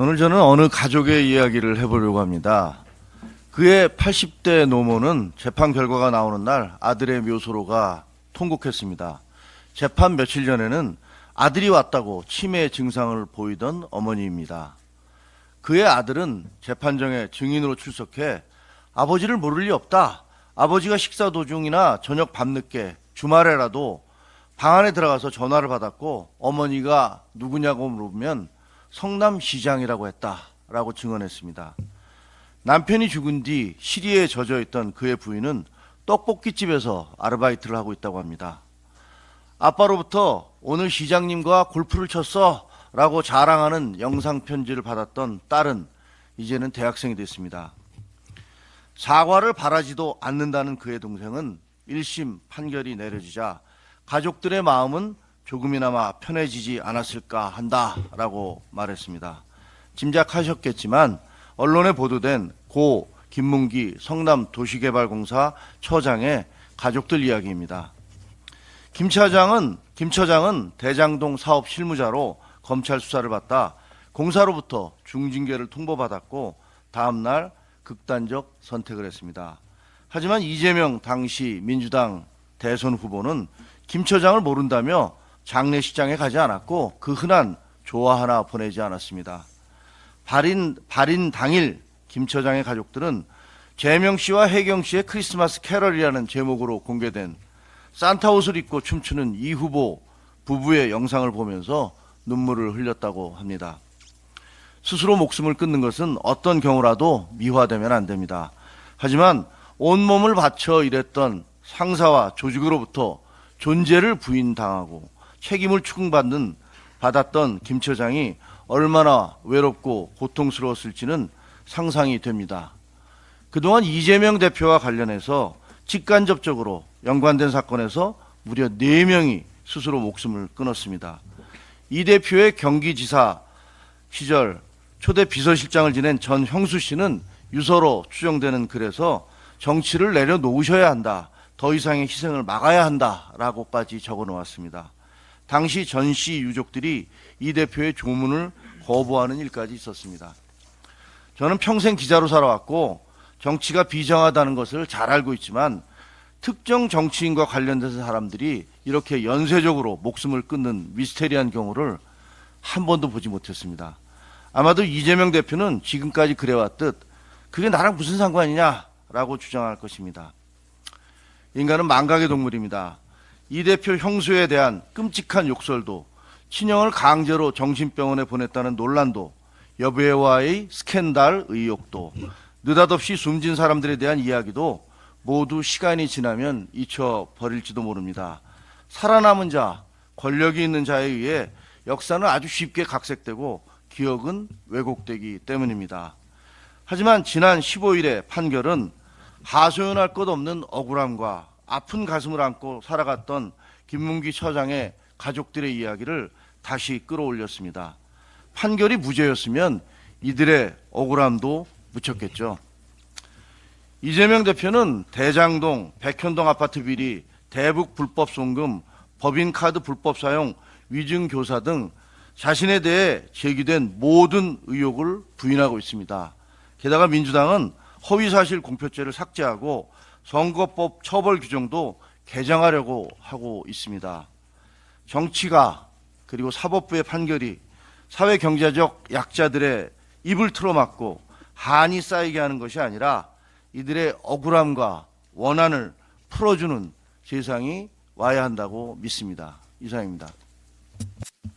오늘 저는 어느 가족의 이야기를 해보려고 합니다. 그의 80대 노모는 재판 결과가 나오는 날 아들의 묘소로가 통곡했습니다. 재판 며칠 전에는 아들이 왔다고 치매 증상을 보이던 어머니입니다. 그의 아들은 재판정에 증인으로 출석해 아버지를 모를 리 없다. 아버지가 식사 도중이나 저녁 밤늦게 주말에라도 방 안에 들어가서 전화를 받았고 어머니가 누구냐고 물으면 성남시장이라고 했다라고 증언했습니다. 남편이 죽은 뒤 시리에 젖어있던 그의 부인은 떡볶이집에서 아르바이트를 하고 있다고 합니다. 아빠로부터 오늘 시장님과 골프를 쳤어 라고 자랑하는 영상편지를 받았던 딸은 이제는 대학생이 됐습니다. 사과를 바라지도 않는다는 그의 동생은 1심 판결이 내려지자 가족들의 마음은 조금이나마 편해지지 않았을까 한다라고 말했습니다. 짐작하셨겠지만 언론에 보도된 고 김문기 성남도시개발공사 처장의 가족들 이야기입니다. 김 처장은 대장동 사업 실무자로 검찰 수사를 받다 공사로부터 중징계를 통보받았고 다음 날 극단적 선택을 했습니다. 하지만 이재명 당시 민주당 대선 후보는 김 처장을 모른다며 장례식장에 가지 않았고 그 흔한 조화 하나 보내지 않았습니다. 발인 당일 김 처장의 가족들은 재명 씨와 혜경 씨의 크리스마스 캐럴이라는 제목으로 공개된 산타 옷을 입고 춤추는 이 후보 부부의 영상을 보면서 눈물을 흘렸다고 합니다. 스스로 목숨을 끊는 것은 어떤 경우라도 미화되면 안 됩니다. 하지만 온몸을 바쳐 일했던 상사와 조직으로부터 존재를 부인당하고 책임을 받았던 김 처장이 얼마나 외롭고 고통스러웠을지는 상상이 됩니다. 그동안 이재명 대표와 관련해서 직간접적으로 연관된 사건에서 무려 4명이 스스로 목숨을 끊었습니다. 이 대표의 경기지사 시절 초대 비서실장을 지낸 전 형수 씨는 유서로 추정되는 글에서 정치를 내려놓으셔야 한다. 더 이상의 희생을 막아야 한다라고까지 적어놓았습니다. 당시 전 씨 유족들이 이 대표의 조문을 거부하는 일까지 있었습니다. 저는 평생 기자로 살아왔고 정치가 비정하다는 것을 잘 알고 있지만 특정 정치인과 관련된 사람들이 이렇게 연쇄적으로 목숨을 끊는 미스테리한 경우를 한 번도 보지 못했습니다. 아마도 이재명 대표는 지금까지 그래왔듯 그게 나랑 무슨 상관이냐라고 주장할 것입니다. 인간은 망각의 동물입니다. 이 대표 형수에 대한 끔찍한 욕설도 친형을 강제로 정신병원에 보냈다는 논란도 여배우와의 스캔들 의혹도 느닷없이 숨진 사람들에 대한 이야기도 모두 시간이 지나면 잊혀버릴지도 모릅니다. 살아남은 자, 권력이 있는 자에 의해 역사는 아주 쉽게 각색되고 기억은 왜곡되기 때문입니다. 하지만 지난 15일의 판결은 하소연할 것 없는 억울함과 아픈 가슴을 안고 살아갔던 김문기 처장의 가족들의 이야기를 다시 끌어올렸습니다. 판결이 무죄였으면 이들의 억울함도 묻혔겠죠. 이재명 대표는 대장동, 백현동 아파트 비리, 대북 불법 송금, 법인카드 불법 사용, 위증교사 등 자신에 대해 제기된 모든 의혹을 부인하고 있습니다. 게다가 민주당은 허위사실 공표죄를 삭제하고 선거법 처벌 규정도 개정하려고 하고 있습니다. 정치가 그리고 사법부의 판결이 사회 경제적 약자들의 입을 틀어막고 한이 쌓이게 하는 것이 아니라 이들의 억울함과 원한을 풀어주는 세상이 와야 한다고 믿습니다. 이상입니다.